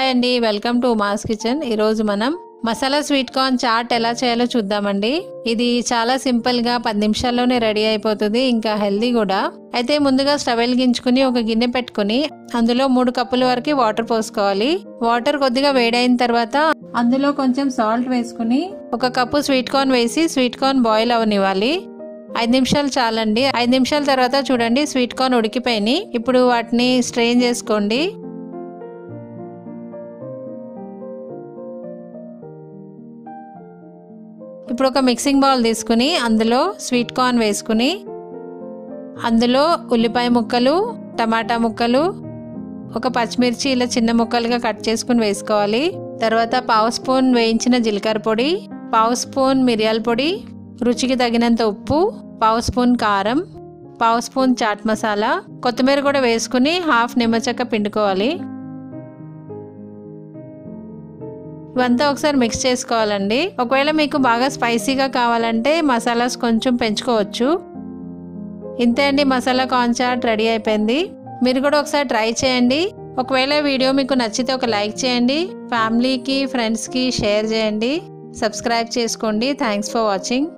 Hi అండి, welcome to Uma's kitchen. ఈరోజు మనం మసాలా స్వీట్ కార్న్ చాట్ ఎలా చేయాలో చూద్దామండి. ఇది చాలా సింపుల్ గా 10 నిమిషాల్లోనే రెడీ అయిపోతుంది, ఇంకా హెల్దీ కూడా. అయితే ముందుగా స్టవ్ వెలిగించుకుని ఒక గిన్నె పెట్టుకుని అందులో 3 కప్పుల వరకు వాటర్ పోసుకోవాలి. వాటర్ కొద్దిగా వేడైన తర్వాత అందులో కొంచెం సాల్ట్ వేసుకుని 1 కప్పు స్వీట్ కార్న్ వేసి స్వీట్ కార్న్ బాయిల్ అవనివ్వాలి. 5 నిమిషాలు చాలండి. 5 నిమిషాల తర్వాత చూడండి స్వీట్ కార్న్ ఉడికిపోయినాయి. ఇప్పుడు వాటిని స్ట్రెయిన్ చేసుకోండి. ఇప్పుడు ఒక మిక్సింగ్ బౌల్ తీసుకుని అందులో స్వీట్ కార్న్ వేసుకుని అందులో ఉల్లిపాయ ముక్కలు, టమాటా ముక్కలు, ఒక పచ్చిమిర్చి ఇలా చిన్న ముక్కలుగా కట్ చేసుకుని వేసుకోవాలి. తర్వాత 1/2 స్పూన్ వేయించిన జీలకర్ర పొడి, 1/2 స్పూన్ మిరియాల పొడి, రుచికి తగినంత ఉప్పు, 1/2 స్పూన్ కారం, 1/2 స్పూన్ చాట్ మసాలా, కొత్తిమీర కూడా వేసుకుని 1/2 నిమ్మచెక్క పిండుకోవాలి. ఇవంతా ఒకసారి మిక్స్ చేసుకోవాలండి. ఒకవేళ మీకు బాగా స్పైసీగా కావాలంటే మసాలాస్ కొంచెం పెంచుకోవచ్చు. ఇంతే అండి, మసాలా కార్న్ చాట్ రెడీ అయిపోయింది. మీరు కూడా ఒకసారి ట్రై చేయండి. ఒకవేళ వీడియో మీకు నచ్చితే ఒక లైక్ చేయండి, ఫ్యామిలీకి ఫ్రెండ్స్కి షేర్ చేయండి, సబ్స్క్రైబ్ చేసుకోండి. Thanks for watching.